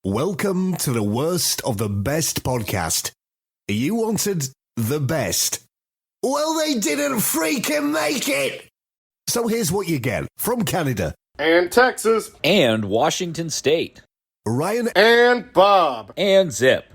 Welcome to the worst of the best podcast. You wanted the best. Well, they didn't freaking make it. So here's what you get from Canada. And Texas. And Washington State. Ryan. And Bob. And Zip.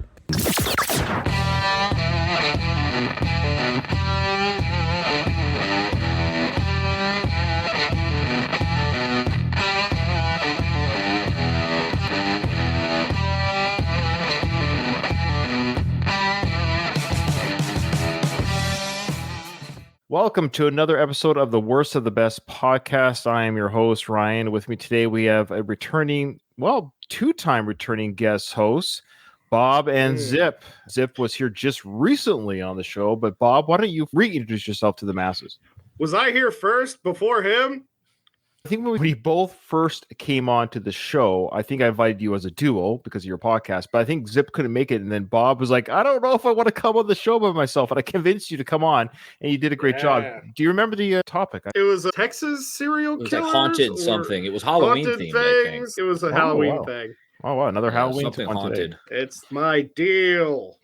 Welcome to another episode of the Worst of the Best podcast. I am your host, Ryan. With me today, we have a two-time returning guest hosts, Bob and Zip. Zip was here just recently on the show, but Bob, why don't you reintroduce yourself to the masses? Was I here first before him? I think when we both first came on to the show, I think I invited you as a duo because of your podcast, but I think Zip couldn't make it. And then Bob was like, I don't know if I want to come on the show by myself. And I convinced you to come on and you did a great job. Do you remember the topic? It was a Texas serial killer. It was like haunted something. It was Halloween themed, I think. It was a Halloween thing. Oh, wow. Another Halloween something haunted. Today. It's my deal.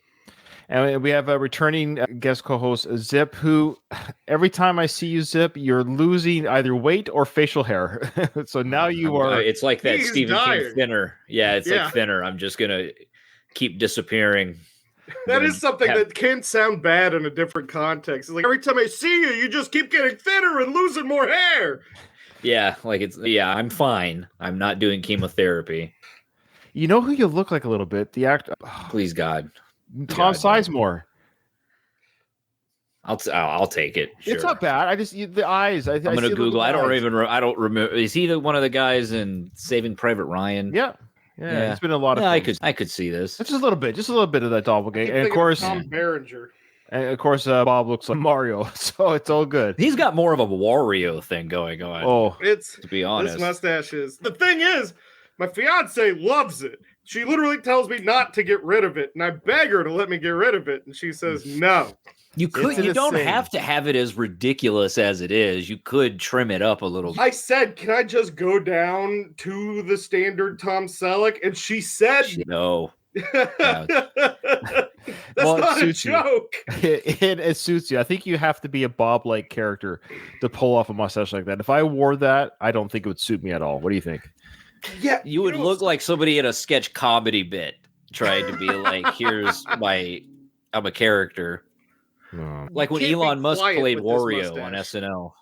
And we have a returning guest co-host, Zip, who every time I see you, Zip, you're losing either weight or facial hair. So now you are... It's like that He's Stephen dying. King thinner. Yeah, it's like thinner. I'm just going to keep disappearing. That is something that can sound bad in a different context. It's like every time I see you, you just keep getting thinner and losing more hair. Yeah, I'm fine. I'm not doing chemotherapy. You know who you look like a little bit? The actor... Please, God. Tom Sizemore. I'll take it. Sure. It's not bad. The eyes. I'm gonna Google. I don't remember. Is he one of the guys in Saving Private Ryan? Yeah. It's been a lot of. I could see this. Just a little bit of that doppelganger, and of course, Tom Berenger. And of course, Bob looks like Mario, so it's all good. He's got more of a Wario thing going on. Oh, to be honest, this mustache is. The thing is, my fiance loves it. She literally tells me not to get rid of it, and I beg her to let me get rid of it, and she says no. You don't have to have it as ridiculous as it is. You could trim it up a little bit. I said, can I just go down to the standard Tom Selleck? And she said no. That's not a joke. It suits you. I think you have to be a Bob-like character to pull off a mustache like that. If I wore that, I don't think it would suit me at all. What do you think? Yeah, you would look like somebody in a sketch comedy bit trying to be like, I'm a character. Like when Elon Musk played Wario on SNL.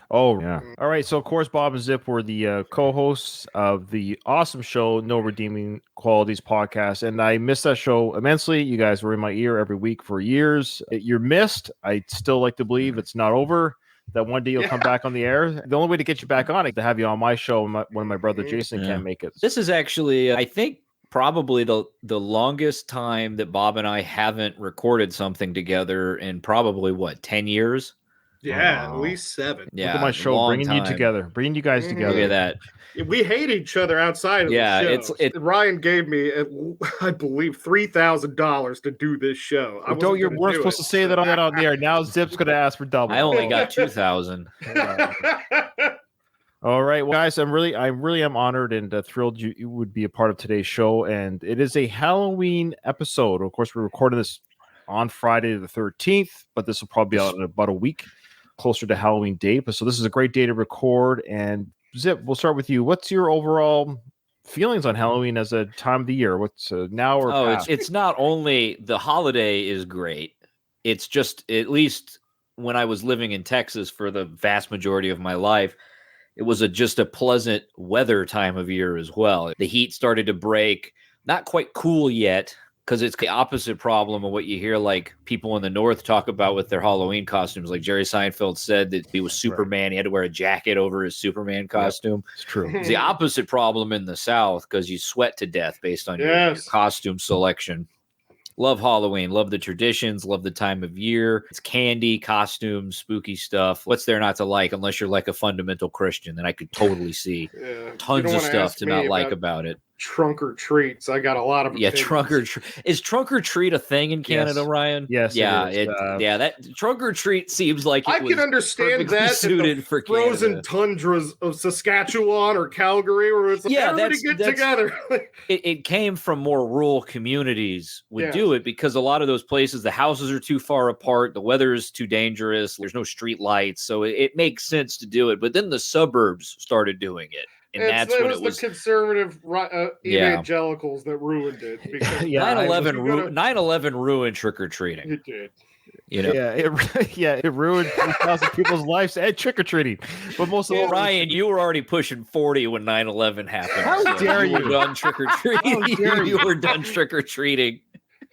Oh, yeah. All right. So, of course, Bob and Zip were the co-hosts of the awesome show, No Redeeming Qualities podcast. And I missed that show immensely. You guys were in my ear every week for years. You're missed. I still like to believe it's not over. That one day you'll come back on the air. The only way to get you back on it is to have you on my show when my brother Jason can't make it. This is actually, I think, probably the longest time that Bob and I haven't recorded something together in probably, 10 years? Yeah, at least 7. Yeah, look at my show, bringing you guys together. Look at that. We hate each other outside of the show. Ryan gave me, I believe, $3,000 to do this show. You weren't supposed to say that on the air. Now Zip's going to ask for double. I only got $2,000. All right, well, guys, I really am honored and thrilled you would be a part of today's show. And it is a Halloween episode. Of course, we're recording this on Friday the 13th, but this will probably be out in about a week, closer to Halloween date. But so this is a great day to record. And Zip, we'll start with you. What's your overall feelings on Halloween as a time of the year? What's now or past? It's not only the holiday is great. It's just, at least when I was living in Texas for the vast majority of my life, it was just a pleasant weather time of year as well. The heat started to break, not quite cool yet, because it's the opposite problem of what you hear like people in the North talk about with their Halloween costumes. Like Jerry Seinfeld said that he was Superman. Right. He had to wear a jacket over his Superman costume. It's true. It's the opposite problem in the South because you sweat to death based on your costume selection. Love Halloween. Love the traditions. Love the time of year. It's candy, costumes, spooky stuff. What's there not to like unless you're like a fundamental Christian? Then I could totally see tons of stuff to not like about it. trunk or treats. I got a lot of opinions. trunk or treat. Is trunk or treat a thing in Canada, Yes. Ryan? Yes, Yeah, it is. that trunk or treat seems like I can understand that suited in the for frozen Canada. tundras of Saskatchewan or Calgary, where it's like everybody get together. It came from more rural communities would do it because a lot of those places, the houses are too far apart, the weather is too dangerous, there's no street lights, so it makes sense to do it. But then the suburbs started doing it. And that's when it was the conservative evangelicals that ruined it. Because 9/11 ruined trick-or-treating. It did. You know? It ruined 3,000 people's lives and trick-or-treating. But most of all, Ryan, you were already pushing 40 when 9/11 happened. How dare you? You were done trick-or-treating. You were done trick-or-treating.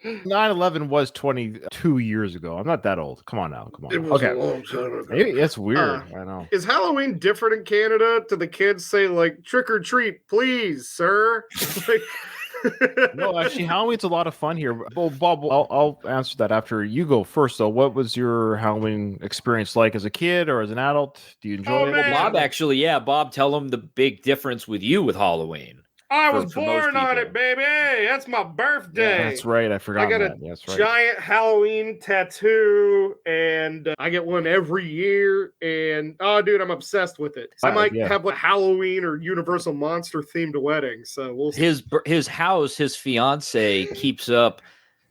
9/11 was 22 years ago. I'm not that old. Come on now. Come on. It was a long time ago. It's weird. I know. Is Halloween different in Canada? Do the kids say like trick or treat, please, sir? No, actually, Halloween's a lot of fun here. Well, Bob, I'll answer that after you go first. Though, what was your Halloween experience like as a kid or as an adult? Do you enjoy it? Man. Bob, tell him the big difference with you with Halloween. I was born on it, baby. That's my birthday. Yeah, that's right. I forgot. I got a giant Halloween tattoo, and I get one every year. And dude, I'm obsessed with it. I might have a Halloween or Universal Monster themed wedding. So we'll see. His house, his fiance keeps up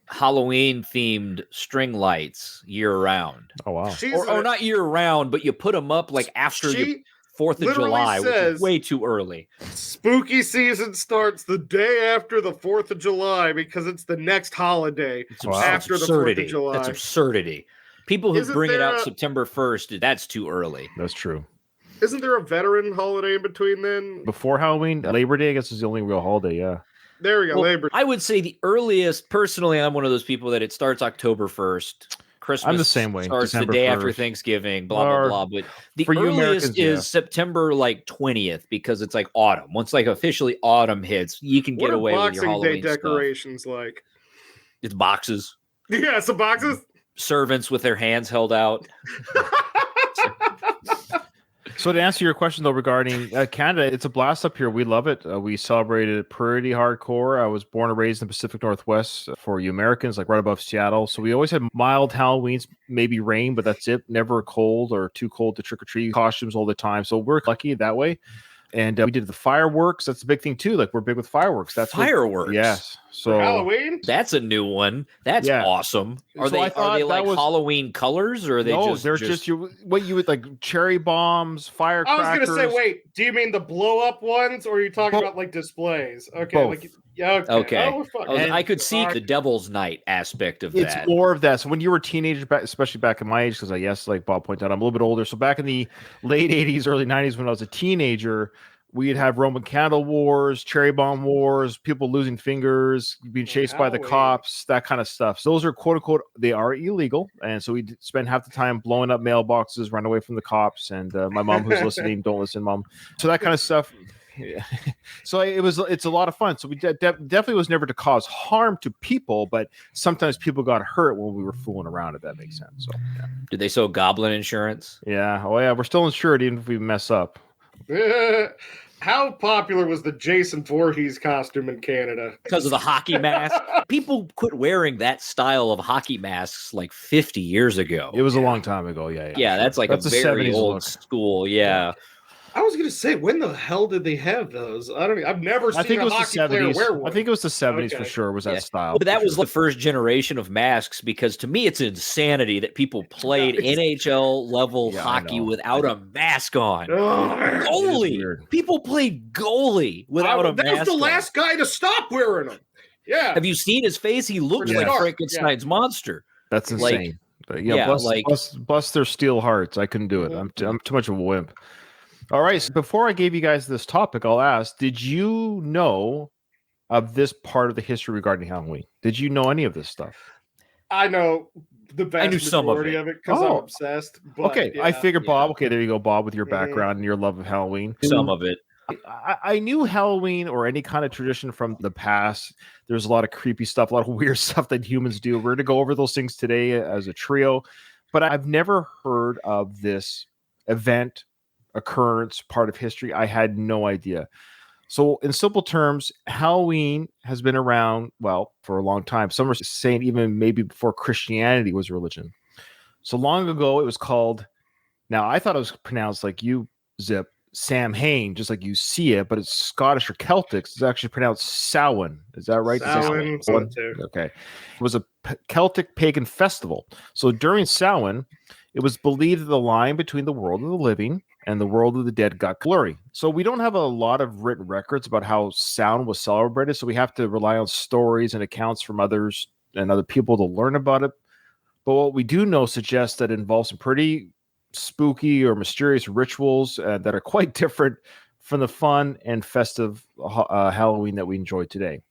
Halloween themed string lights year round. Oh wow! Or not year round, but you put them up like after you. 4th of July, which is way too early. Spooky season starts the day after the 4th of July because it's the next holiday after the 4th of July. That's absurdity. People who bring it out September 1st, that's too early. That's true. Isn't there a veteran holiday in between then? Before Halloween, Labor Day, I guess, is the only real holiday, yeah. There we go, Labor Day. I would say the earliest, personally, I'm one of those people that it starts October 1st. Christmas I'm the same way. Starts December the day 1st. After Thanksgiving, blah, blah, blah. But the for earliest is September like 20th because it's like autumn. Once like officially autumn hits, you can get away with your Halloween Day decorations stuff. Like? It's boxes. Yeah, some boxes. Servants with their hands held out. So to answer your question, though, regarding Canada, it's a blast up here. We love it. We celebrated it pretty hardcore. I was born and raised in the Pacific Northwest for you Americans, like right above Seattle. So we always had mild Halloweens, maybe rain, but that's it. Never cold or too cold to trick-or-treat, costumes all the time. So we're lucky that way. And we did the fireworks. That's a big thing, too. Like, we're big with fireworks. That's fireworks? Yes. So for Halloween? That's a new one. That's awesome. Are they like Halloween colors, or are they they're just what you would like cherry bombs, firecrackers? I was going to say, wait, do you mean the blow-up ones, or are you talking about, like, displays? Okay. Both. Okay. Oh, I could see the Devil's Night aspect of that. It's more of that. So when you were a teenager, especially back in my age, because I guess, like Bob pointed out, I'm a little bit older. So back in the late 80s, early 90s, when I was a teenager, we'd have Roman candle wars, cherry bomb wars, people losing fingers, being chased by the cops, that kind of stuff. So those are quote unquote, they are illegal. And so we spend half the time blowing up mailboxes, run away from the cops. And my mom who's listening, don't listen, Mom. So that kind of stuff. Yeah. So it's a lot of fun. So we definitely was never to cause harm to people, but sometimes people got hurt when we were fooling around, if that makes sense. So yeah. Did they sell goblin insurance? Yeah. Oh yeah, we're still insured even if we mess up. How popular was the Jason Voorhees costume in Canada? Because of the hockey mask. People quit wearing that style of hockey masks like 50 years ago. It was a long time ago. Yeah. That's like that's a very old school. Yeah. I was going to say, when the hell did they have those? I've never seen a hockey player wear one. I think it was the 70s for sure. Was that style? But that was the first generation of masks, because to me, it's insanity that people played NHL level hockey without a mask on. Goalie. People played goalie without a mask on. That was the last guy to stop wearing them. Yeah. Have you seen his face? He looks like Frankenstein's monster. That's insane. But bless their steel hearts. I couldn't do it. I'm too much of a wimp. All right. So before I gave you guys this topic, I'll ask, did you know of this part of the history regarding Halloween? Did you know any of this stuff? I know the vast majority of it because I'm obsessed. But I figured, Bob. Okay, there you go, Bob, with your background and your love of Halloween. Some of it. I knew Halloween or any kind of tradition from the past. There's a lot of creepy stuff, a lot of weird stuff that humans do. We're going to go over those things today as a trio. But I've never heard of this event, occurrence, part of history. I had no idea. So, in simple terms, Halloween has been around, well, for a long time. Some are saying even maybe before Christianity was a religion. So long ago, it was called, now I thought it was pronounced like you, Zip, Samhain, just like you see it, but it's Scottish or Celtic. It's actually pronounced Samhain. Is that right? Samhain. Okay. It was a Celtic pagan festival. So during Samhain, it was believed that the line between the world of the living and the world of the dead got blurry. So we don't have a lot of written records about how Samhain was celebrated. So we have to rely on stories and accounts from others and other people to learn about it. But what we do know suggests that it involves some pretty spooky or mysterious rituals that are quite different from the fun and festive Halloween that we enjoy today.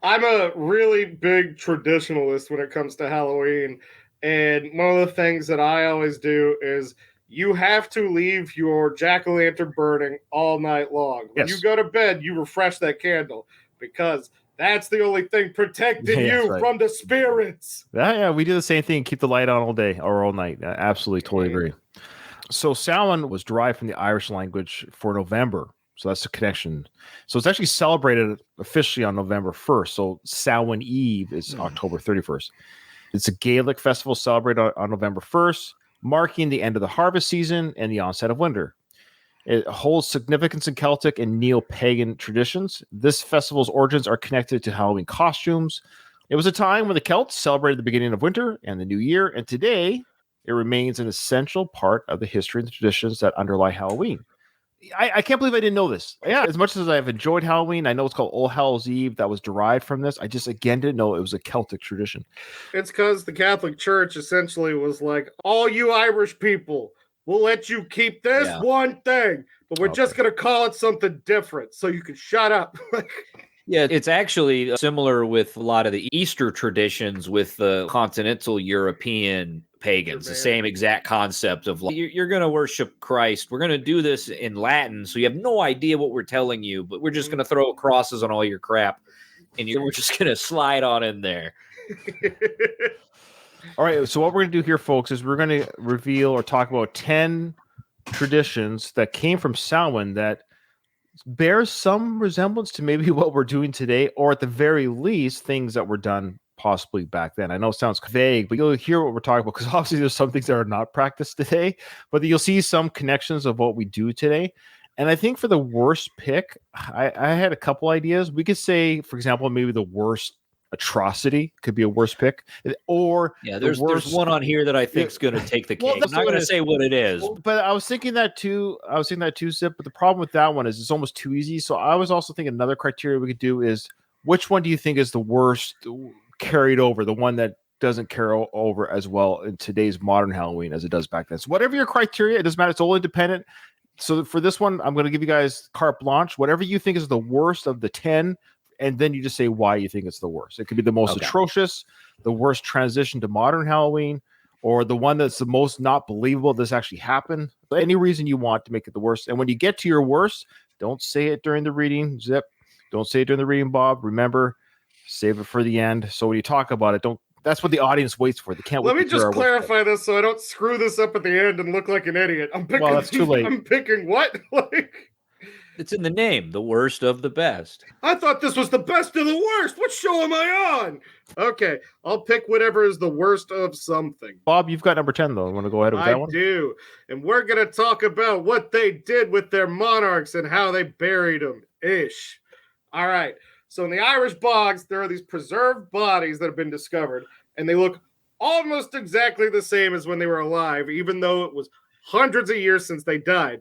I'm a really big traditionalist when it comes to Halloween. And one of the things that I always do is you have to leave your jack-o'-lantern burning all night long. When you go to bed, you refresh that candle because that's the only thing protecting you from the spirits. Yeah, we do the same thing. Keep the light on all day or all night. I absolutely, totally agree. So Samhain was derived from the Irish language for November. So that's the connection. So it's actually celebrated officially on November 1st. So Samhain Eve is October 31st. It's a Gaelic festival celebrated on November 1st, marking the end of the harvest season and the onset of winter. It holds significance in Celtic and neo-pagan traditions. This festival's origins are connected to Halloween costumes. It was a time when the Celts celebrated the beginning of winter and the new year, and today it remains an essential part of the history and the traditions that underlie Halloween. I can't believe I didn't know this. Yeah, as much as I've enjoyed Halloween, I know it's called All Hallows Eve. That was derived from this. I just, again, didn't know it was a Celtic tradition. It's because the Catholic Church essentially was like, all you Irish people, we'll let you keep this one thing, but we're just going to call it something different so you can shut up. Yeah, it's actually similar with a lot of the Easter traditions with the continental European pagans. The same exact concept of like, you're going to worship Christ. We're going to do this in Latin, so you have no idea what we're telling you, but we're just going to throw crosses on all your crap, and we're just going to slide on in there. All right, so what we're going to do here, folks, is we're going to reveal or talk about 10 traditions that came from Samhain that bears some resemblance to maybe what we're doing today, or at the very least, things that were done possibly back then. I know it sounds vague, but you'll hear what we're talking about because obviously there's some things that are not practiced today, but you'll see some connections of what we do today. And I think for the worst pick, I had a couple ideas. We could say, for example, maybe the worst atrocity could be a worst pick, or there's one on here that I think is going to take the cake. I'm not going to say what it is, but I was thinking that too. Zip. But the problem with that one is it's almost too easy. So I was also thinking another criteria we could do is which one do you think is the worst carried over, the one that doesn't carry over as well in today's modern Halloween as it does back then. So whatever your criteria, it doesn't matter. It's all independent. So for this one, I'm going to give you guys carte blanche. Whatever you think is the worst of the 10. And then you just say why you think it's the worst. It could be the most atrocious, the worst transition to modern Halloween, or the one that's the most not believable this actually happened. Any reason you want to make it the worst. And when you get to your worst, don't say it during the reading, Zip. Don't say it during the reading, Bob. Remember, save it for the end. So when you talk about it, don't. That's what the audience waits for. They can't wait. Let me just clarify this so I don't screw this up at the end and look like an idiot. I'm picking. Well, that's too late. I'm picking what? It's in the name, the worst of the best. I thought this was the best of the worst. What show am I on? Okay, I'll pick whatever is the worst of something. Bob, you've got number 10, though. You want to go ahead with that one? I do. And we're going to talk about what they did with their monarchs and how they buried them. Ish. All right. So in the Irish bogs, there are these preserved bodies that have been discovered, and they look almost exactly the same as when they were alive, even though it was hundreds of years since they died.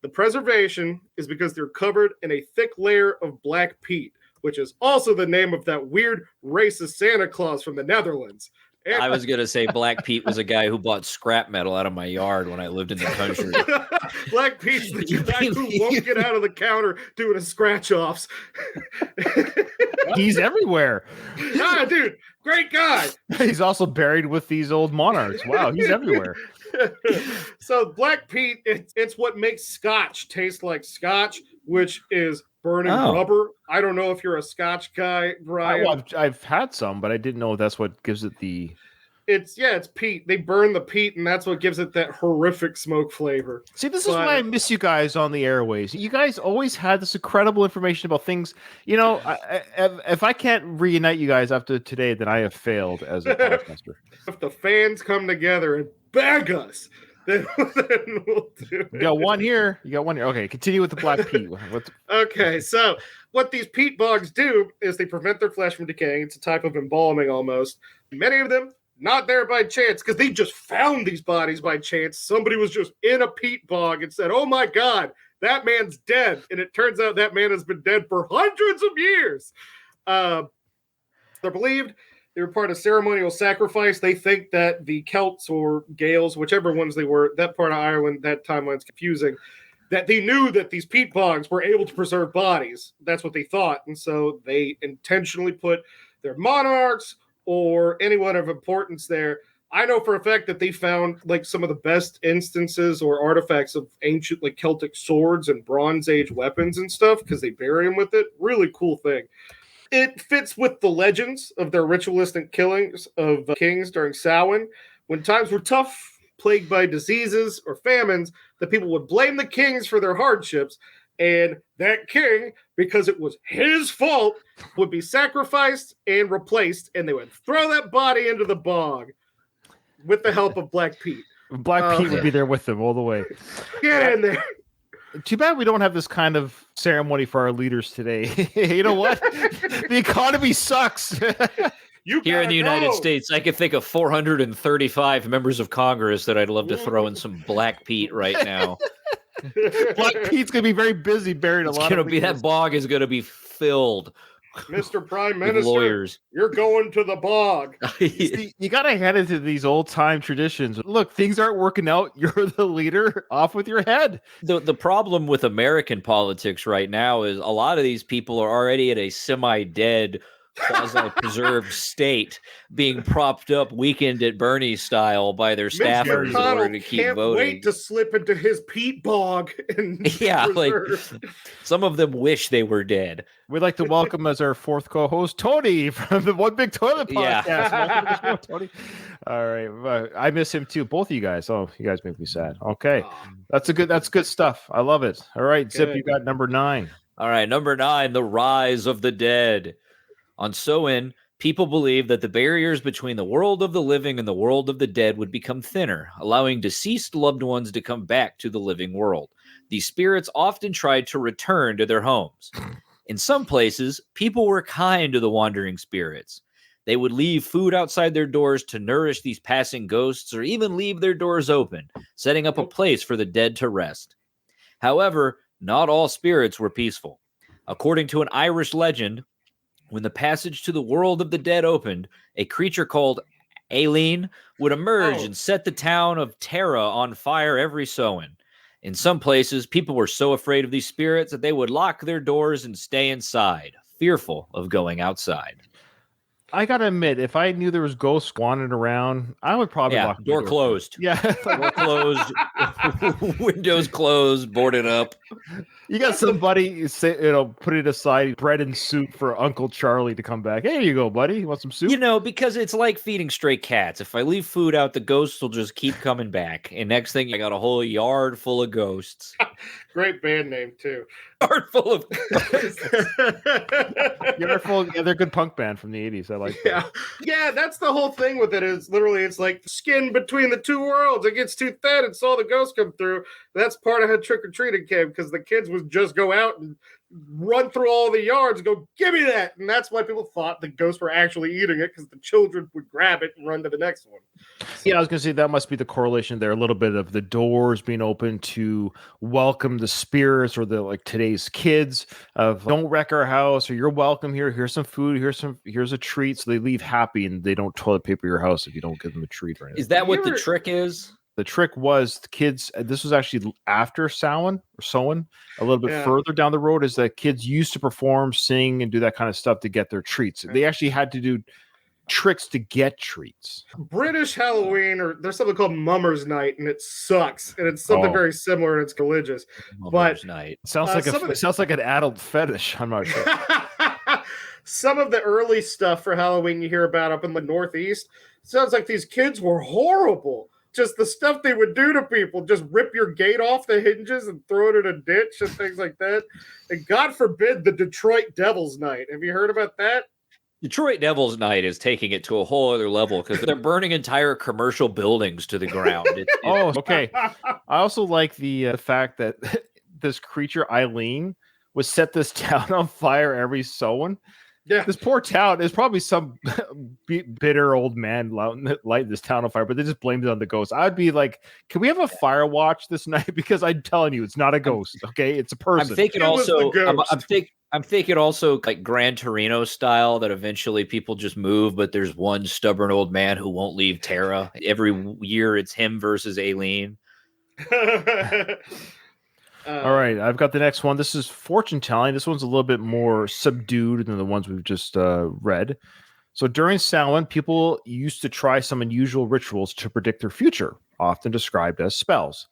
The preservation is because they're covered in a thick layer of black peat, which is also the name of that weird racist Santa Claus from the Netherlands. And I was going to say Black Pete was a guy who bought scrap metal out of my yard when I lived in the country. Black Pete's the guy who won't get out of the counter doing his scratch-offs. He's everywhere. Ah, dude, great guy. He's also buried with these old monarchs. Wow, he's everywhere. So Black Pete, it's what makes scotch taste like scotch, which is burning rubber. I don't know if you're a scotch guy, Brian. I've had some, but I didn't know that's what gives it the It's peat. They burn the peat, and that's what gives it that horrific smoke flavor. See, this is why I miss you guys on the airways. You guys always had this incredible information about things. You know, if I can't reunite you guys after today, then I have failed as a podcaster. If the fans come together and bag us, then we'll do it. You got one here. Okay, continue with the black peat. Okay, so what these peat bogs do is they prevent their flesh from decaying. It's a type of embalming almost. Many of them not there by chance, because they just found these bodies by chance. Somebody was just in a peat bog and said, oh my God, that man's dead. And it turns out that man has been dead for hundreds of years. They're believed they were part of ceremonial sacrifice. They think that the Celts or Gaels, whichever ones they were, that part of Ireland, that timeline's confusing, that they knew that these peat bogs were able to preserve bodies. That's what they thought. And so they intentionally put their monarchs or anyone of importance there. I know for a fact that they found like some of the best instances or artifacts of ancient like Celtic swords and Bronze Age weapons and stuff because they bury them with it. Really cool thing. It fits with the legends of their ritualistic killings of kings during Samhain. When times were tough, plagued by diseases or famines, the people would blame the kings for their hardships. And that king, because it was his fault, would be sacrificed and replaced, and they would throw that body into the bog with the help of Black Pete. Black Pete would be there with them all the way. Get in there. Too bad we don't have this kind of ceremony for our leaders today. You know what? The economy sucks. Here in the United States, I could think of 435 members of Congress that I'd love to throw in some Black Pete right now. Black Pete's gonna be very busy burying a lot of people. That bog is gonna be filled. Mr. Prime Minister, lawyers. You're going to the bog. See, you gotta head into these old time traditions. Look, things aren't working out. You're the leader. Off with your head. The problem with American politics right now is a lot of these people are already at a semi-dead, quasi-preserved state, being propped up weekend at Bernie style by their staffers in order to keep can't voting. Wait to slip into his peat bog. And like some of them wish they were dead. We'd like to welcome as our fourth co-host Tony from the One Big Toilet Podcast. Welcome to the show, Tony. All right, I miss him too. Both of you guys. Oh, you guys make me sad. Okay, that's good stuff. I love it. All right, Zip, you got number 9. All right, number 9, the rise of the dead. On Samhain, people believed that the barriers between the world of the living and the world of the dead would become thinner, allowing deceased loved ones to come back to the living world. These spirits often tried to return to their homes. In some places, people were kind to the wandering spirits. They would leave food outside their doors to nourish these passing ghosts, or even leave their doors open, setting up a place for the dead to rest. However, not all spirits were peaceful. According to an Irish legend, when the passage to the world of the dead opened, a creature called Aileen would emerge and set the town of Tara on fire every Samhain. In some places, people were so afraid of these spirits that they would lock their doors and stay inside, fearful of going outside. I gotta admit, if I knew there was ghosts wandering around, I would probably lock door closed. Yeah, door closed, windows closed, boarded up. You got somebody, put it aside, bread and soup for Uncle Charlie to come back. Hey, here you go, buddy. You want some soup? Because it's like feeding stray cats. If I leave food out, the ghosts will just keep coming back. And next thing, I got a whole yard full of ghosts. Great band name too. Yard full of Yard full. Yeah, they're a good punk band from the 80s. I like that. Yeah, that's the whole thing with it. Is literally it's like skin between the two worlds. It gets too thin, and saw the ghosts come through. That's part of how trick or treating came, because the kids would just go out and run through all the yards and go, give me that. And that's why people thought the ghosts were actually eating it, because the children would grab it and run to the next one. Yeah, I was going to say that must be the correlation there. A little bit of the doors being open to welcome the spirits, or the like today's kids of don't wreck our house, or you're welcome here. Here's some food. Here's a treat. So they leave happy, and they don't toilet paper your house if you don't give them a treat. Right? Is that what the trick is? The trick was the kids. This was actually after Samhain, a little bit further down the road. Is that kids used to perform, sing, and do that kind of stuff to get their treats. They actually had to do tricks to get treats. British Halloween, or there's something called Mummers Night, and it sucks. And it's something very similar, and it's religious. Mummers Night sounds like sounds like an adult fetish. I'm not sure. some of the early stuff for Halloween you hear about up in the Northeast sounds like these kids were horrible. Just the stuff they would do to people, just rip your gate off the hinges and throw it in a ditch and things like that. And God forbid the Detroit Devil's Night. Have you heard about that? Detroit Devil's Night is taking it to a whole other level because they're burning entire commercial buildings to the ground. Oh, okay. I also like the fact that this creature, Eileen, would set this town on fire every so. Yeah. This poor town is probably some bitter old man lighting this town on fire, but they just blamed it on the ghost. I'd be like, can we have a fire watch this night? Because I'm telling you, it's not a ghost. Okay, it's a person. I'm thinking also. I'm thinking also like Gran Torino style that eventually people just move, but there's one stubborn old man who won't leave Terra. Every year, it's him versus Aileen. All right, I've got the next one. This is fortune telling. This one's a little bit more subdued than the ones we've just read. So during Samhain, people used to try some unusual rituals to predict their future, often described as spells.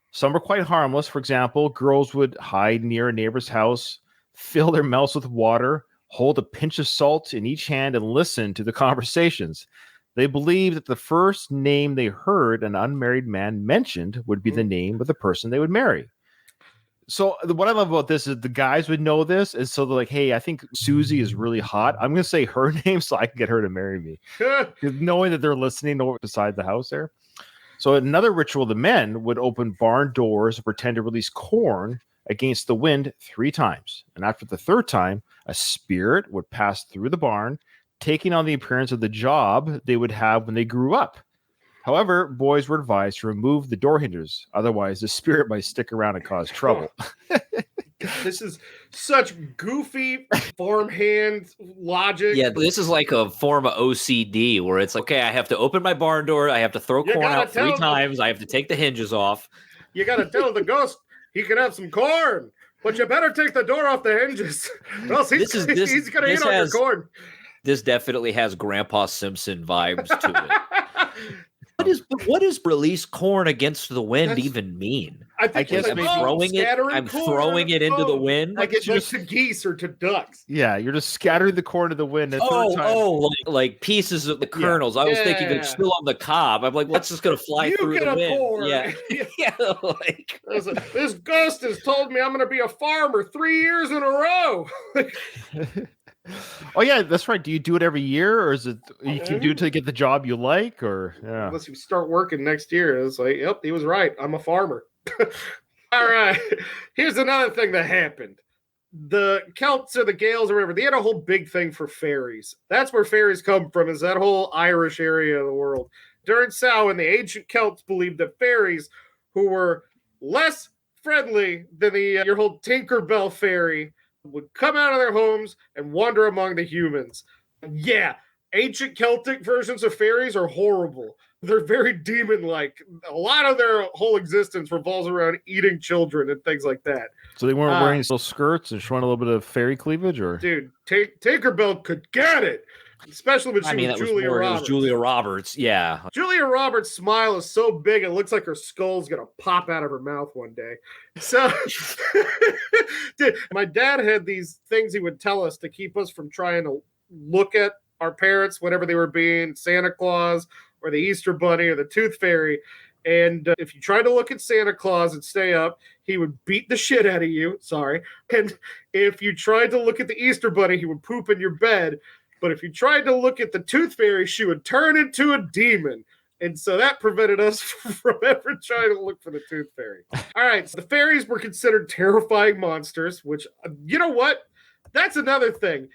Some were quite harmless. For example, girls would hide near a neighbor's house, fill their mouths with water, hold a pinch of salt in each hand, and listen to the conversations. They believed that the first name they heard an unmarried man mentioned would be the name of the person they would marry. So what I love about this is the guys would know this, and so they're like, "Hey, I think Susie is really hot. I'm going to say her name so I can get her to marry me," knowing that they're listening over beside the house there. So another ritual: the men would open barn doors and pretend to release corn against the wind 3 times, and after the 3rd time, a spirit would pass through the barn, taking on the appearance of the job they would have when they grew up. However, boys were advised to remove the door hinges. Otherwise, the spirit might stick around and cause trouble. This is such goofy farmhand logic. Yeah, this is like a form of OCD where it's like, okay, I have to open my barn door. I have to throw corn out 3 times. I have to take the hinges off. You got to tell the ghost he can have some corn, but you better take the door off the hinges. Else he's going to eat on your corn. This definitely has Grandpa Simpson vibes to it. What does release corn against the wind even mean? I guess I'm throwing it into the wind. Like it's just to geese or to ducks. Yeah, you're just scattering the corn to the wind. Like pieces of the kernels. I was thinking it's still on the cob. I'm like, what's just gonna fly through the wind? Corn. Yeah. Like this ghost has told me I'm gonna be a farmer 3 years in a row. Oh yeah, that's right. Do you do it every year, or is it you can do it to get the job you like, or unless you start working next year? It's like, yep, he was right. I'm a farmer. All right. Here's another thing that happened. The Celts or the Gaels or whatever, they had a whole big thing for fairies. That's where fairies come from, is that whole Irish area of the world. During Samhain, the ancient Celts believed that fairies who were less friendly than your whole Tinkerbell fairy would come out of their homes and wander among the humans. Yeah, ancient Celtic versions of fairies are horrible. They're very demon-like. A lot of their whole existence revolves around eating children and things like that. So they weren't wearing little skirts and showing a little bit of fairy cleavage, or dude, Tinkerbell could get it. Especially when she was Julia Roberts. It was Julia Roberts, yeah. Julia Roberts' smile is so big, it looks like her skull's going to pop out of her mouth one day. So, dude, my dad had these things he would tell us to keep us from trying to look at our parents whenever they were being Santa Claus or the Easter Bunny or the Tooth Fairy. And if you tried to look at Santa Claus and stay up, he would beat the shit out of you. Sorry. And if you tried to look at the Easter Bunny, he would poop in your bed. But if you tried to look at the Tooth Fairy, she would turn into a demon. And so that prevented us from ever trying to look for the Tooth Fairy. All right, so the fairies were considered terrifying monsters, which, you know what? That's another thing.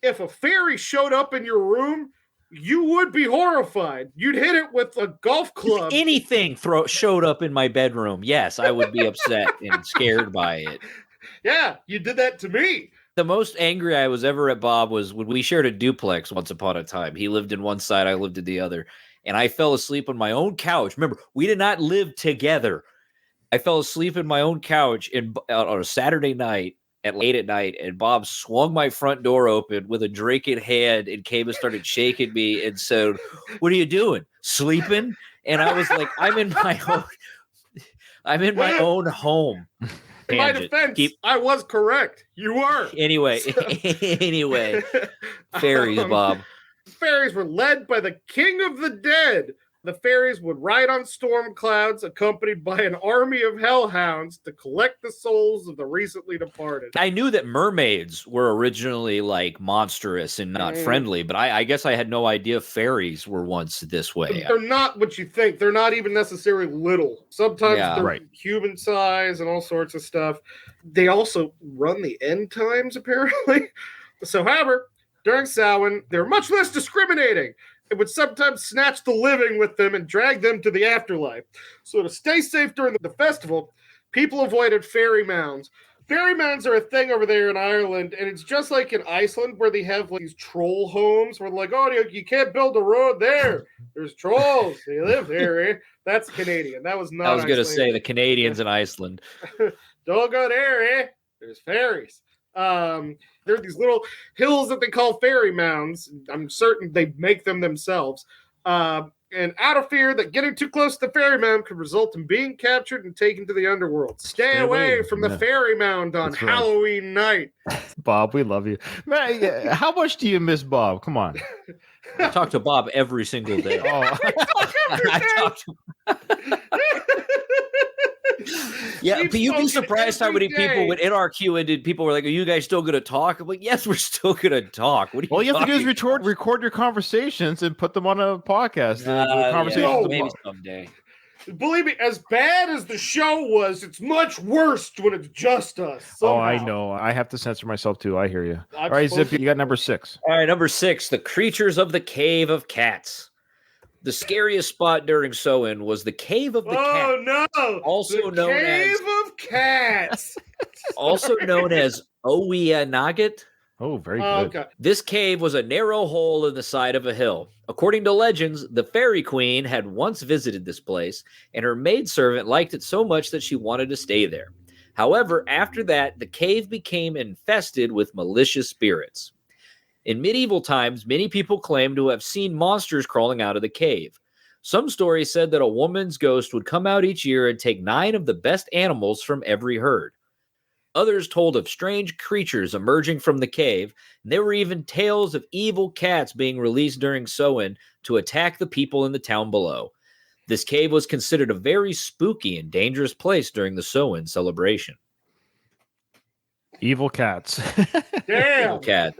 If a fairy showed up in your room, you would be horrified. You'd hit it with a golf club. If anything showed up in my bedroom, yes, I would be upset and scared by it. Yeah, you did that to me. The most angry I was ever at Bob was when we shared a duplex once upon a time. He lived in one side, I lived in the other. And I fell asleep on my own couch. Remember, we did not live together. I fell asleep in my own couch on a Saturday night at late at night, and Bob swung my front door open with a drink in hand and came and started shaking me and said, "What are you doing? Sleeping?" And I was like, I'm in my own home. In my defense, I was correct. You were. Anyway, fairies, Bob. Fairies were led by the king of the dead. The fairies would ride on storm clouds accompanied by an army of hellhounds to collect the souls of the recently departed. I knew that mermaids were originally like monstrous and not friendly, but I guess I had no idea fairies were once this way. They're not what you think. They're not even necessarily little. Sometimes they're human size and all sorts of stuff. They also run the end times, apparently. So, however, during Samhain, they're much less discriminating. It would sometimes snatch the living with them and drag them to the afterlife. So to stay safe during the festival, people avoided fairy mounds. Fairy mounds are a thing over there in Ireland, and it's just like in Iceland where they have like these troll homes where like, oh, you can't build a road there. There's trolls. They live there. Eh? That's Canadian. That was not I was going to say the Canadians in Iceland. Don't go there, eh? There's fairies. There are these little hills that they call fairy mounds. I'm certain they make them themselves. And out of fear that getting too close to the fairy mound could result in being captured and taken to the underworld. Stay away from the fairy mound on Halloween night. Bob, we love you. Man, how much do you miss Bob? Come on. I talk to Bob every single day. I talk to Yeah, but you'd be surprised how many people would in our Q&A people were like, "Are you guys still going to talk?" I'm like, "Yes, we're still going to talk." What are you All you have to do is record your conversations and put them on a podcast. Maybe someday. Believe me, as bad as the show was, it's much worse when it's just us. Somehow. Oh, I know. I have to censor myself too. I hear you. All right, Zip, you got number 6. All right, number 6, the creatures of the Cave of Cats. The scariest spot during Samhain was the Cave of the Cat. Oh no! Also known Cave of Cats. Also known as Owianagat. Oh, very good. Okay. This cave was a narrow hole in the side of a hill. According to legends, the Fairy Queen had once visited this place, and her maidservant liked it so much that she wanted to stay there. However, after that, the cave became infested with malicious spirits. In medieval times, many people claimed to have seen monsters crawling out of the cave. Some stories said that a woman's ghost would come out each year and take 9 of the best animals from every herd. Others told of strange creatures emerging from the cave, and there were even tales of evil cats being released during Samhain to attack the people in the town below. This cave was considered a very spooky and dangerous place during the Samhain celebration. Evil cats. Damn! Evil cat.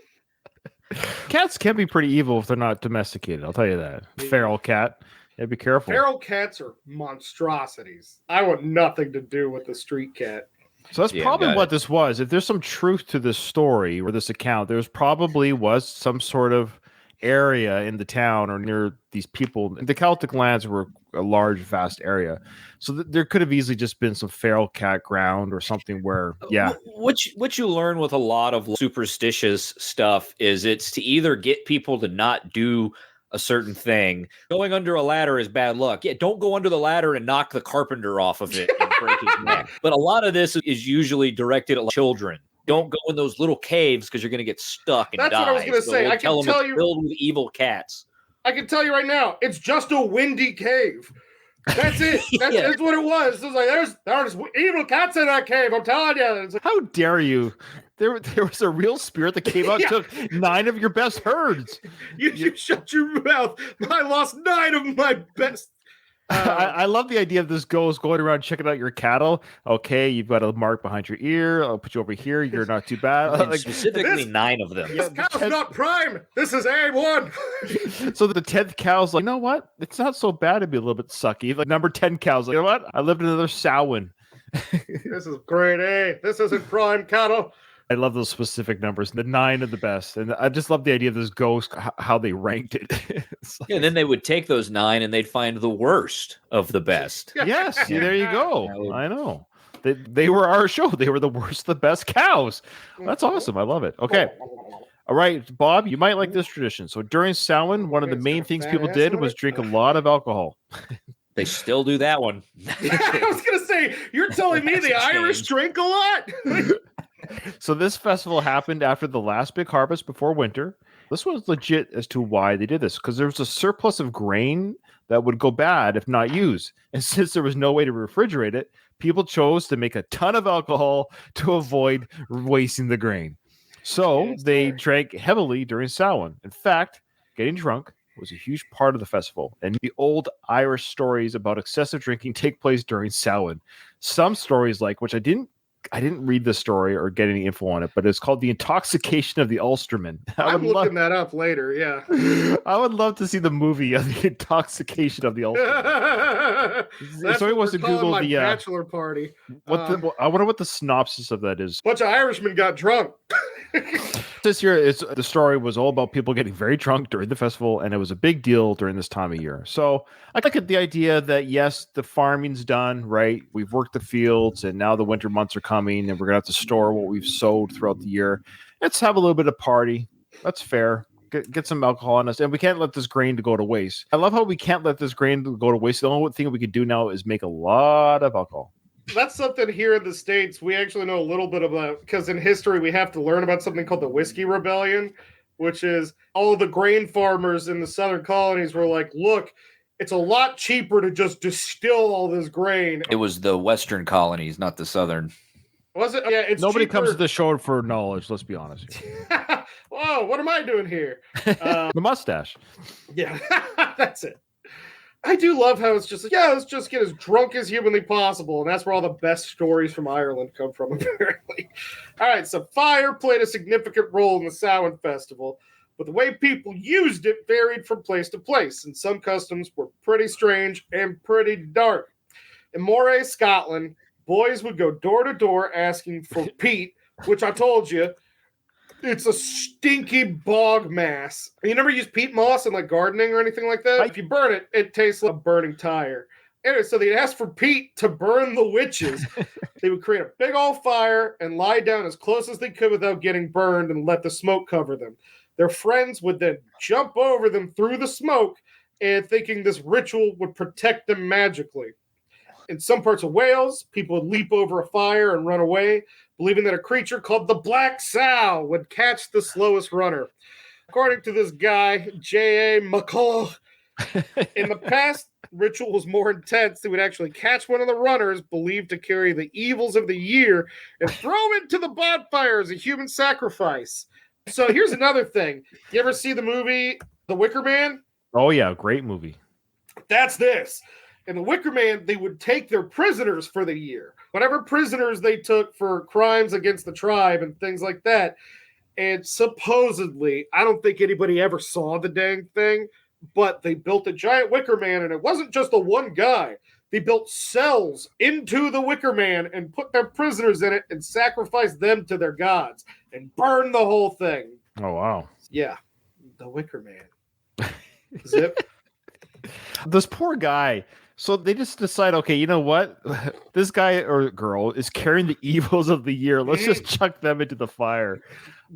Cats can be pretty evil if they're not domesticated. I'll tell you that. Feral cat. Yeah, be careful. Feral cats are monstrosities. I want nothing to do with the street cat. So that's probably what this was. If there's some truth to this story or this account, there's probably was some sort of area in the town or near these people. The Celtic lands were a large, vast area. So there could have easily just been some feral cat ground or something where, What you learn with a lot of superstitious stuff is it's to either get people to not do a certain thing. Going under a ladder is bad luck. Yeah, don't go under the ladder and knock the carpenter off of it and break his neck. But a lot of this is usually directed at children. Don't go in those little caves because you're going to get stuck and die. That's what I was going to say. I can tell you, filled with evil cats. I can tell you right now, it's just a windy cave. That's it. That's what it was. It was like there's evil cats in that cave. I'm telling you. Like, how dare you? There was a real spirit that came out and took 9 of your best herds. You shut your mouth. I lost 9 of my best. I love the idea of this ghost going around checking out your cattle. Okay, you've got a mark behind your ear. I'll put you over here. You're not too bad. Like, specifically 9 of them. This cow's not prime. This is A1. So the 10th cow's like, you know what? It's not so bad to be a little bit sucky. Like number 10 cow's like, you know what? I lived in another Samhain. This is great, eh? This isn't prime cattle. I love those specific numbers. The 9 of the best. And I just love the idea of this ghost, how they ranked it. Like, and then they would take those 9 and they'd find the worst of the best. Yes, there you go. I know. They were our show. They were the worst, the best cows. That's awesome. I love it. Okay. All right, Bob, you might like this tradition. So during Samhain, one of the main things people did was drink a lot of alcohol. They still do that one. I was going to say, you're telling me the Irish drink a lot? So this festival happened after the last big harvest before winter. This was legit as to why they did this, because there was a surplus of grain that would go bad if not used. And since there was no way to refrigerate it, people chose to make a ton of alcohol to avoid wasting the grain. So they drank heavily during Samhain. In fact, getting drunk was a huge part of the festival, and the old Irish stories about excessive drinking take place during Samhain. Some stories, which I didn't read the story or get any info on it, but it's called the intoxication of the Ulsterman. I'm looking that up later. Yeah, I would love to see the movie of the intoxication of the Ulsterman. That's somebody wants to Google the bachelor party. I wonder what the synopsis of that is. Bunch of Irishmen got drunk. This year, the story was all about people getting very drunk during the festival, and it was a big deal during this time of year. So I like the idea that, yes, the farming's done, right? We've worked the fields, and now the winter months are coming, and we're going to have to store what we've sowed throughout the year. Let's have a little bit of party. That's fair. Get some alcohol on us, and we can't let this grain to go to waste. I love how we can't let this grain to go to waste. The only thing we can do now is make a lot of alcohol. That's something here in the States we actually know a little bit about, because in history we have to learn about something called the Whiskey Rebellion, which is all the grain farmers in the southern colonies were like, look, it's a lot cheaper to just distill all this grain. It was the western colonies, not the southern. Was it? Yeah, it's Nobody cheaper. Comes to the show for knowledge, let's be honest. Whoa, what am I doing here? The mustache. Yeah, that's it. I do love how it's just let's just get as drunk as humanly possible, and that's where all the best stories from Ireland come from, apparently. All right, so fire played a significant role in the Samhain festival, but the way people used it varied from place to place, and some customs were pretty strange and pretty dark. In Moray, Scotland, boys would go door to door asking for peat, which I told you, it's a stinky bog mass. You never use peat moss in gardening or anything like that? If you burn it, it tastes like a burning tire. Anyway, so they'd ask for peat to burn the witches. They would create a big old fire and lie down as close as they could without getting burned and let the smoke cover them. Their friends would then jump over them through the smoke and thinking this ritual would protect them magically. In some parts of Wales, people would leap over a fire and run away, believing that a creature called the Black Sow would catch the slowest runner. According to this guy, J.A. McCullough, in the past, ritual was more intense. They would actually catch one of the runners, believed to carry the evils of the year, and throw him into the bonfire as a human sacrifice. So here's another thing. You ever see the movie The Wicker Man? Oh, yeah. Great movie. That's this. In The Wicker Man, they would take their prisoners for the year. Whatever prisoners they took for crimes against the tribe and things like that. And supposedly, I don't think anybody ever saw the dang thing, but they built a giant Wicker Man, and it wasn't just the one guy. They built cells into the Wicker Man and put their prisoners in it and sacrificed them to their gods and burned the whole thing. Oh, wow. Yeah. The Wicker Man. Zip. This poor guy. So they just decide, okay, you know what? This guy or girl is carrying the evils of the year. Let's just chuck them into the fire.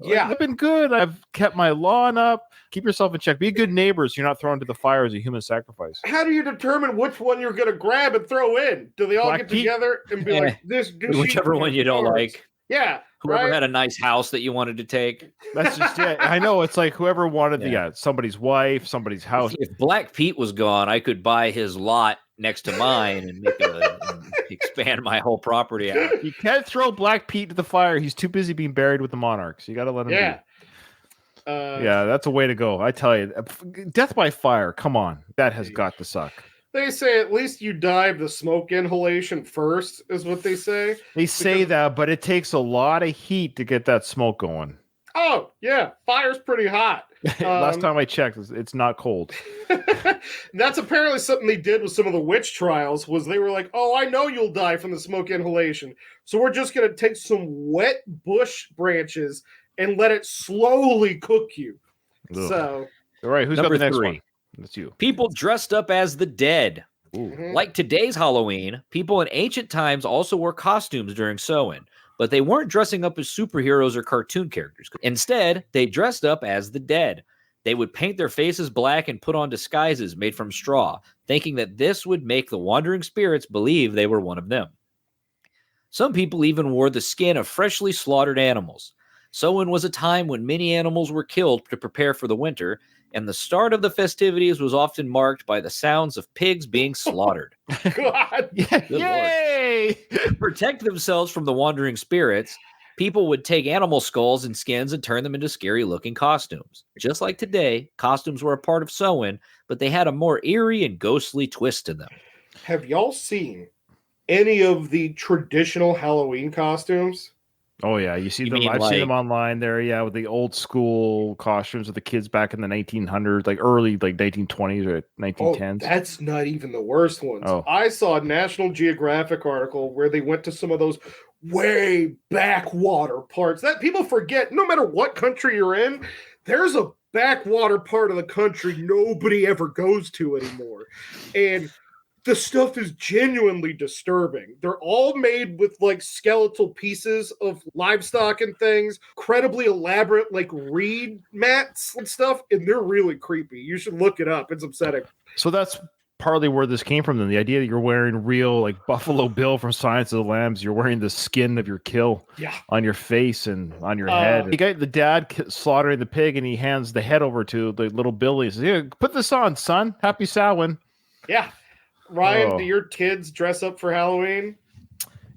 Yeah. I've been good. I've kept my lawn up. Keep yourself in check. Be good neighbors. You're not thrown into the fire as a human sacrifice. How do you determine which one you're going to grab and throw in? Do they all get together and be like, this? Whichever one you don't like. Yeah. Whoever had a nice house that you wanted to take. That's just it. I know. It's like whoever wanted somebody's wife, somebody's house. If Black Pete was gone, I could buy his lot next to mine and expand my whole property out. You can't throw Black Pete to the fire. He's too busy being buried with the monarchs. You got to let him be. Yeah, that's a way to go. I tell you, death by fire. Come on. That has got to suck. They say at least you die of the smoke inhalation first, is what they say. They say that, but it takes a lot of heat to get that smoke going. Oh, yeah. Fire's pretty hot. Last time I checked, it's not cold. That's apparently something they did with some of the witch trials, was they were like, oh, I know you'll die from the smoke inhalation. So we're just going to take some wet bush branches and let it slowly cook you. Ugh. So, all right, who's got the next one? That's you. People dressed up as the dead. Mm-hmm. Like today's Halloween, people in ancient times also wore costumes during Samhain, but they weren't dressing up as superheroes or cartoon characters. Instead, they dressed up as the dead. They would paint their faces black and put on disguises made from straw, thinking that this would make the wandering spirits believe they were one of them. Some people even wore the skin of freshly slaughtered animals. Samhain was a time when many animals were killed to prepare for the winter, and the start of the festivities was often marked by the sounds of pigs being slaughtered. God. Yay! To protect themselves from the wandering spirits, people would take animal skulls and skins and turn them into scary-looking costumes. Just like today, costumes were a part of Samhain, but they had a more eerie and ghostly twist to them. Have y'all seen any of the traditional Halloween costumes? Oh yeah, you see You them. mean I've seen them like- online there. Yeah, with the old school costumes of the kids back in the 1900s, like early like 1920s or 1910s. Oh, that's not even the worst ones. Oh. I saw a National Geographic article where they went to some of those way backwater parts that people forget. No matter what country you're in, there's a backwater part of the country nobody ever goes to anymore. And the stuff is genuinely disturbing. They're all made with like skeletal pieces of livestock and things, incredibly elaborate like reed mats and stuff, and they're really creepy. You should look it up. It's upsetting. So that's partly where this came from. Then the idea that you're wearing real like Buffalo Bill from Silence of the Lambs, you're wearing the skin of your kill on your face and on your head. You got the dad slaughtering the pig, and he hands the head over to the little Billy. He says, "Here, put this on, son. Happy Samhain." Yeah. Ryan, do your kids dress up for Halloween?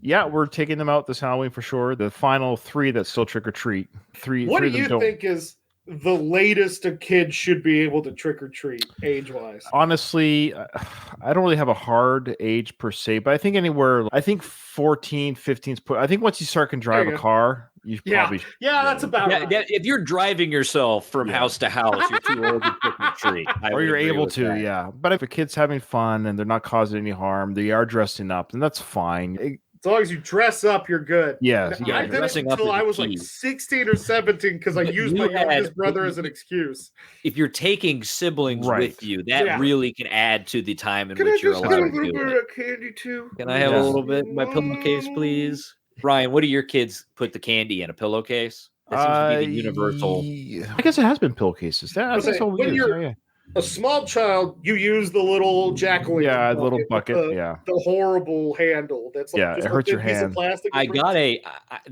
Yeah, we're taking them out this Halloween for sure. The final 3 that still trick or treat. What do you think is the latest a kid should be able to trick or treat age-wise? Honestly, I don't really have a hard age per se, but I think anywhere, I think 14, 15 is I think once you start can drive a car, you probably that's about right. If you're driving yourself from house to house, you're too old to trick or treat. Or you're able to, yeah. But if a kid's having fun and they're not causing any harm, they are dressing up, then that's fine. As long as you dress up, you're good. Yeah, I did it until I was like 16 or 17 because I used my youngest brother as an excuse. If you're taking siblings with you, that really can add to the time in which you're allowed to do it. Can I just get a little bit of candy too? Can I have a little bit? My pillowcase, please. Ryan, what do your kids put the candy in? A pillowcase? That seems to be the universal. I guess it has been pillowcases. That's all we use. A small child, you use the little jack-o'-lantern. Yeah, the little bucket. The horrible handle. That's like it hurts your hand. I got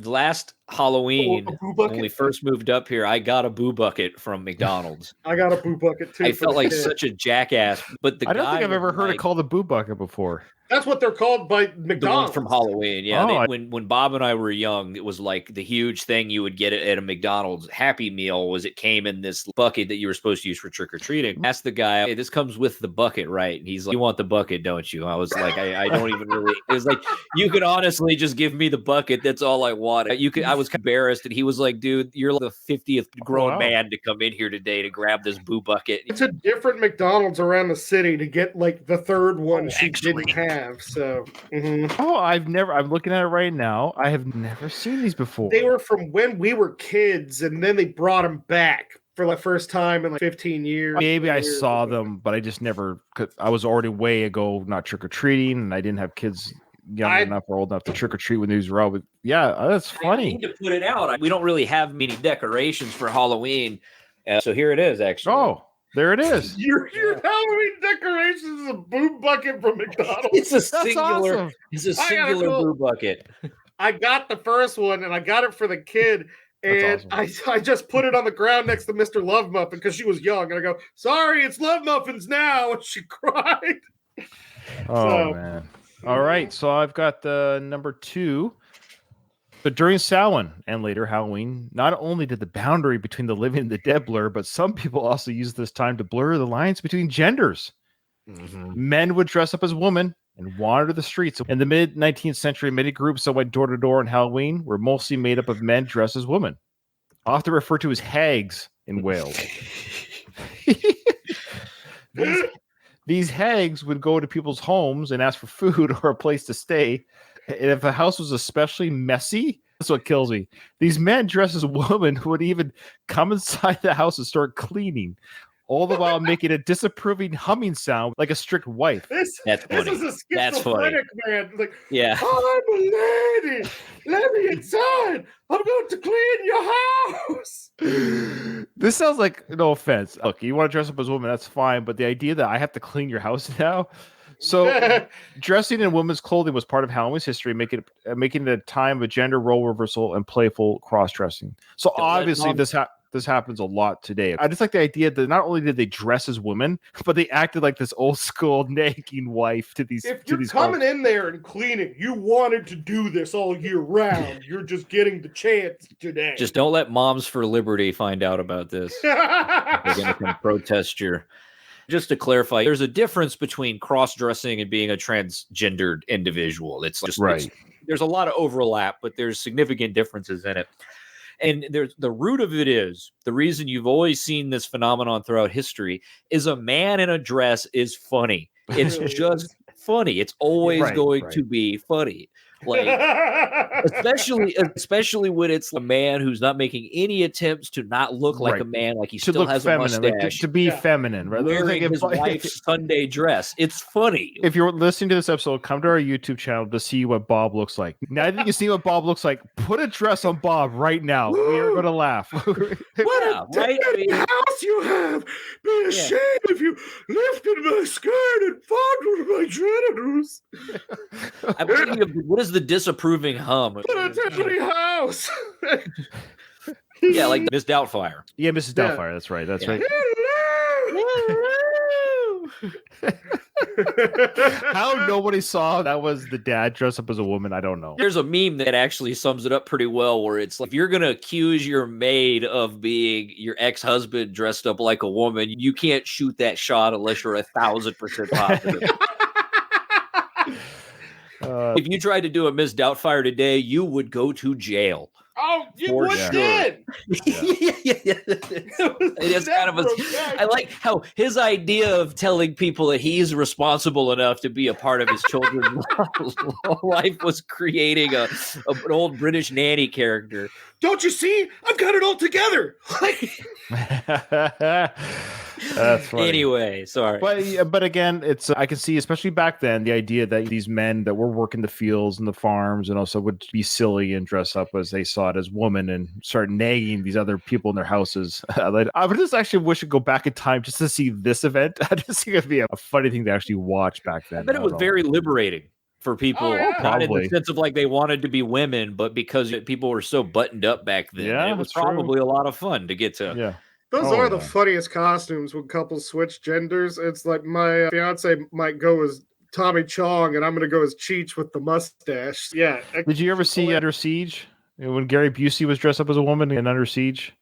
last Halloween when we first moved up here. I got a boo bucket from McDonald's. I got a boo bucket too. I felt like such a jackass. But I don't think I've ever heard it called a boo bucket before. That's what they're called by McDonald's. The ones from Halloween, yeah. When Bob and I were young, it was like the huge thing you would get at a McDonald's Happy Meal was it came in this bucket that you were supposed to use for trick-or-treating. Asked the guy, "Hey, this comes with the bucket, right?" And he's like, "You want the bucket, don't you?" I was like, I don't even really. It was like, you could honestly just give me the bucket. That's all I want. I was embarrassed, and he was like, "Dude, you're like the 50th grown man to come in here today to grab this boo bucket." It's a different McDonald's around the city to get like the third one she didn't have. So. Mm-hmm. Oh, I'm looking at it right now. I have never seen these before. They were from when we were kids, and then they brought them back for the first time in like 15 years. Maybe I saw them, but I just never. I was already way ago not trick or treating, and I didn't have kids young enough or old enough to trick or treat when these were out. But yeah, that's funny. I need to put it out. We don't really have many decorations for Halloween, so here it is. Actually, there it is. Your Halloween decorations is a boo bucket from McDonald's. It's a singular. Awesome. It's a singular boo bucket. I got the first one, and I got it for the kid, and awesome. I just put it on the ground next to Mr. Love Muffin because she was young, and I go, "Sorry, it's Love Muffins now," and she cried. Man! All right, so I've got the number 2. But during Samhain and later Halloween, not only did the boundary between the living and the dead blur, but some people also used this time to blur the lines between genders. Mm-hmm. Men would dress up as women and wander the streets. In the mid-19th century, many groups that went door to door on Halloween were mostly made up of men dressed as women, often referred to as hags in Wales. These hags would go to people's homes and ask for food or a place to stay. And if a house was especially messy, that's what kills me. These men dressed as women would even come inside the house and start cleaning, all the while making a disapproving humming sound like a strict wife. That's funny. This is a schizophrenic man. Like, yeah. I'm a lady. Let me inside. I'm going to clean your house. This sounds like, no offense. Look, you want to dress up as a woman, that's fine. But the idea that I have to clean your house now. So dressing in women's clothing was part of Halloween's history, making it a time of gender role reversal and playful cross-dressing. So obviously this happens a lot today. I just like the idea that not only did they dress as women, but they acted like this old school nagging wife to these. If you're coming in there and cleaning, you wanted to do this all year round. You're just getting the chance today. Just don't let Moms for Liberty find out about this. They're going to come protest your. Just to clarify, there's a difference between cross-dressing and being a transgendered individual. It's just right. There's a lot of overlap, but there's significant differences in it. And there's the root of it is the reason you've always seen this phenomenon throughout history is a man in a dress is funny. It's just funny. It's always going to be funny. Like especially when it's a man who's not making any attempts to not look like a man, like he still has feminine, a mustache, to be feminine, right? Wearing his wife's Sunday dress. It's funny. If you're listening to this episode, come to our YouTube channel to see what Bob looks like. Now that you can see what Bob looks like, put a dress on Bob right now. We are going to laugh. What a dirty house you have! Be ashamed if you lifted my skirt and fondled my genitals. I'm thinking of what is the disapproving hum? What a dirty house! Yeah, like Miss Doubtfire. Yeah, Mrs. Doubtfire. That's right. That's right. How nobody saw that was the dad dressed up as a woman, I don't know. There's a meme that actually sums it up pretty well, where it's like, if you're going to accuse your maid of being your ex-husband dressed up like a woman, you can't shoot that shot unless you're 1,000% positive. If you tried to do a Miss Doubtfire today, you would go to jail. Oh, you would did. It's kind of I like how his idea of telling people that he's responsible enough to be a part of his children's life was creating an old British nanny character. Don't you see? I've got it all together. That's funny. Anyway, sorry. But again, it's I can see, especially back then, the idea that these men that were working the fields and the farms and also would be silly and dress up as they saw it as women and start nagging these other people in their houses. I would just actually wish to go back in time just to see this event. I just think it'd be a funny thing to actually watch back then. I bet it was very liberating for people, not in the sense of like they wanted to be women, but because people were so buttoned up back then. Yeah, it was probably a lot of fun to get to. Yeah. Those are the funniest costumes when couples switch genders. It's like my fiance might go as Tommy Chong and I'm going to go as Cheech with the mustache. Yeah. Did you ever see Under Siege? When Gary Busey was dressed up as a woman in Under Siege?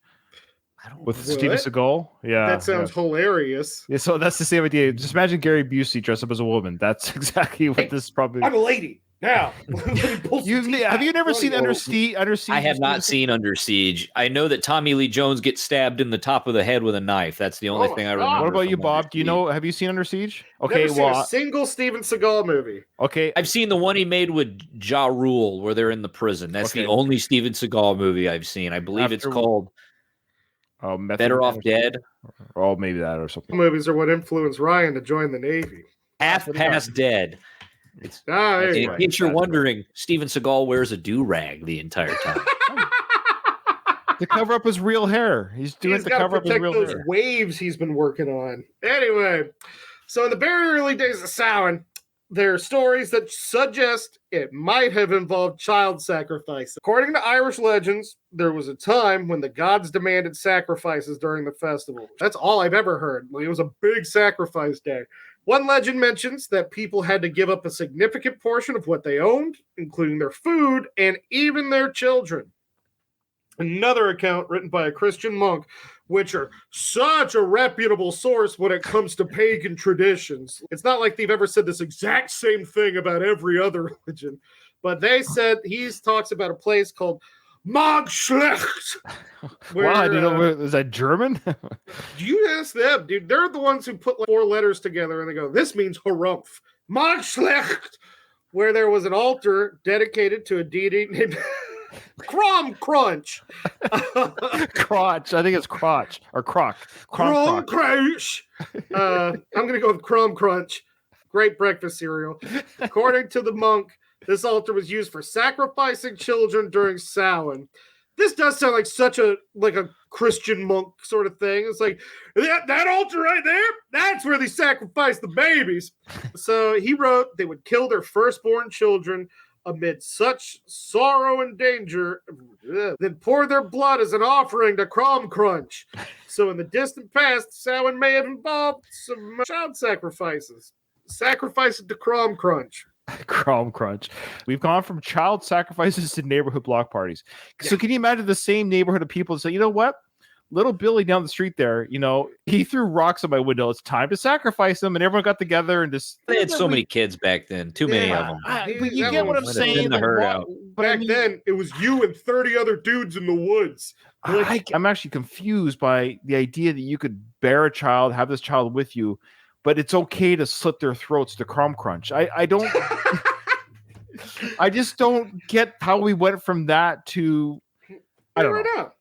With Steven Seagal? Yeah. That sounds hilarious. Yeah, so that's the same idea. Just imagine Gary Busey dressed up as a woman. That's exactly what this probably... I'm a lady. Now, have you never seen Under Siege? I have not seen Under Siege. I know that Tommy Lee Jones gets stabbed in the top of the head with a knife. That's the only thing I remember. What about you, Bob? Do you know? Have you seen Under Siege? Okay, never seen a single Steven Seagal movie. Okay, I've seen the one he made with Ja Rule, where they're in the prison. That's the only Steven Seagal movie I've seen. I believe it's called Better Off Dead. Oh, maybe that or something. Movies are what influenced Ryan to join the Navy. Half Past Dead. In case you're wondering, Steven Seagal wears a do-rag the entire time. To cover up his real hair. He's doing it to cover up his real hair. Those waves he's been working on. Anyway, so in the very early days of Samhain, there are stories that suggest it might have involved child sacrifice. According to Irish legends, there was a time when the gods demanded sacrifices during the festival. That's all I've ever heard. It was a big sacrifice day. One legend mentions that people had to give up a significant portion of what they owned, including their food and even their children. Another account written by a Christian monk, which are such a reputable source when it comes to pagan traditions. It's not like they've ever said this exact same thing about every other religion, but they said he talks about a place called Magschlecht. Wow, I didn't know. Is that German? You ask them, dude. They're the ones who put like 4 letters together and they go, this means harumph. Magschlecht, where there was an altar dedicated to a deity named Crom Crunch. Crotch. I think it's crotch or croc. Crom Crunch. I'm going to go with Crom Crunch. Great breakfast cereal. According to the monk, this altar was used for sacrificing children during Samhain. This does sound like such a Christian monk sort of thing. It's like that altar right there. That's where they sacrifice the babies. So he wrote they would kill their firstborn children amid such sorrow and danger, then pour their blood as an offering to Crom Crunch. So in the distant past, Samhain may have involved some child sacrifices. Sacrifices to Crom Crunch. Crom Crunch. We've gone from child sacrifices to neighborhood block parties. So can you imagine the same neighborhood of people say, you know what? Little Billy down the street there, he threw rocks at my window. It's time to sacrifice him. And everyone got together and just... They had so many kids back then. Too many of them. But you get what I'm saying. The herd out. Back then, it was you and 30 other dudes in the woods. I'm actually confused by the idea that you could bear a child, have this child with you, but it's okay to slit their throats to Crom Crunch. I don't... I just don't get how we went from that to... I don't know.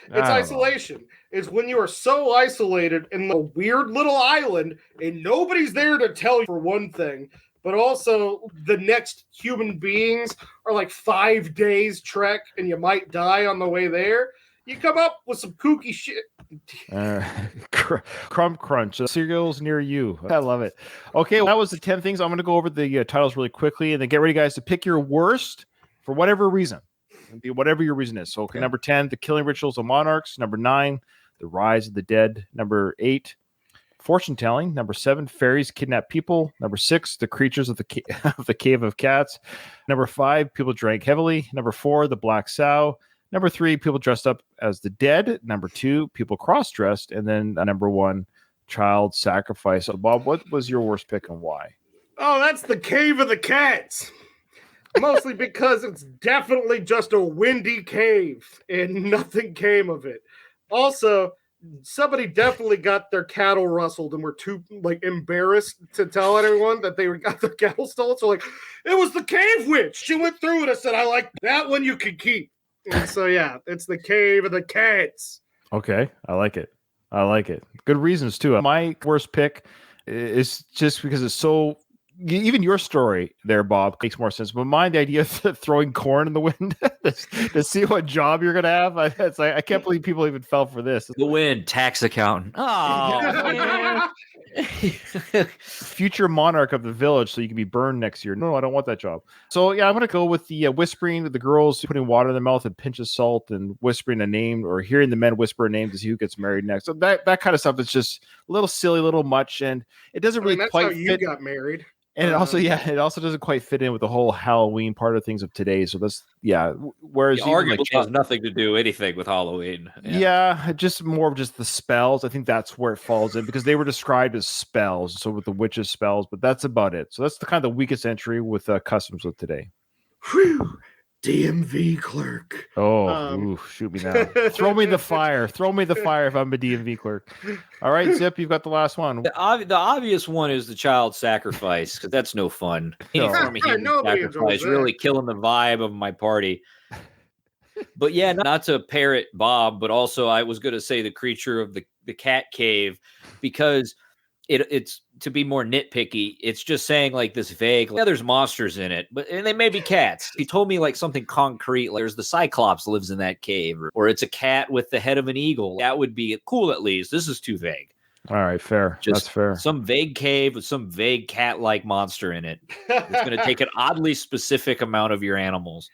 It's isolation. It's when you are so isolated in a weird little island and nobody's there to tell you, for one thing, but also the next human beings are like 5 days trek and you might die on the way there. You come up with some kooky shit. Crom Crunch, cereals near you. I love it. Okay, well, that was the 10 things. I'm going to go over the titles really quickly and then get ready, guys, to pick your worst for whatever reason. Whatever your reason is. So, okay. Number 10, the killing rituals of monarchs. Number 9, the rise of the dead. Number 8, fortune telling. Number 7, fairies kidnap people. Number 6, the creatures of the cave of cats. Number 5, people drank heavily. Number 4, the black sow. Number 3, people dressed up as the dead. Number 2, people cross-dressed. And then number 1, child sacrifice. So, Bob, what was your worst pick and why? Oh, that's the cave of the cats. Mostly because it's definitely just a windy cave and nothing came of it. Also, somebody definitely got their cattle rustled and were too embarrassed to tell anyone that they got their cattle stolen. So it was the cave witch. She went through it and said, I like that one you can keep. And so yeah, it's the cave of the cats. Okay, I like it. Good reasons too. My worst pick is just because it's so... Even your story there, Bob, makes more sense. But mine, the idea of throwing corn in the wind to see what job you're going to have, I can't believe people even fell for this. The wind, tax accountant. Oh, future monarch of the village so you can be burned next year. No, I don't want that job. So, yeah, I'm going to go with the whispering of the girls putting water in their mouth and pinch of salt and whispering a name or hearing the men whisper a name to see who gets married next. So that kind of stuff is just a little silly, a little much, and it doesn't really that's quite how fit. You got married. And it also doesn't quite fit in with the whole Halloween part of things of today. So that's Whereas the argument has nothing to do anything with Halloween. Just more of just the spells. I think that's where it falls in because they were described as spells. So with the witches' spells, but that's about it. So that's the kind of the weakest entry with customs with today. Whew. DMV clerk. Oh, shoot me now. Throw me the fire. Throw me the fire if I'm a DMV clerk. All right, Zip, you've got the last one. The obvious one is the child sacrifice, because that's no fun. Sacrifice, really killing the vibe of my party. But yeah, not to parrot Bob, but also I was going to say the creature of the cat cave, because it's to be more nitpicky. It's just saying this vague, there's monsters in it, and they may be cats. He told me something concrete, there's the Cyclops lives in that cave, or it's a cat with the head of an eagle. That would be cool at least. This is too vague. All right, fair. That's fair. Some vague cave with some vague cat-like monster in it. It's going to take an oddly specific amount of your animals.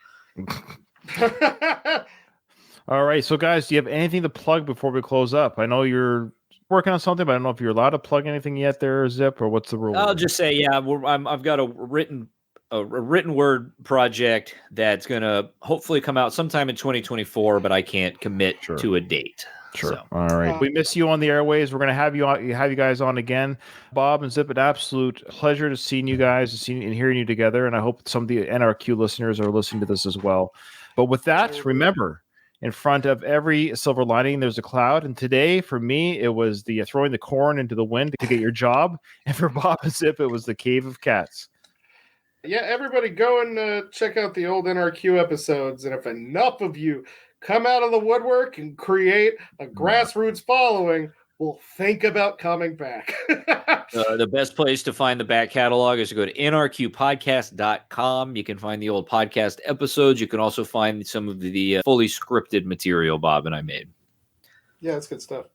All right, so guys, do you have anything to plug before we close up? I know you're working on something, but I don't know if you're allowed to plug anything yet there, Zip, or what's the rule? I'll just say, I've got a written word project that's going to hopefully come out sometime in 2024, but I can't commit to a date. Sure. So. All right. We miss you on the airways. We're going to have you guys on again. Bob and Zip, an absolute pleasure to seeing you guys and hearing you together. And I hope some of the NRQ listeners are listening to this as well. But with that, remember, in front of every silver lining, there's a cloud. And today, for me, it was the throwing the corn into the wind to get your job. And for Bob and Zip, it was the cave of cats. Yeah, everybody go and check out the old NRQ episodes. And if enough of you come out of the woodwork and create a grassroots following, we'll think about coming back. The best place to find the back catalog is to go to nrqpodcast.com. You can find the old podcast episodes. You can also find some of the fully scripted material Bob and I made. Yeah, that's good stuff.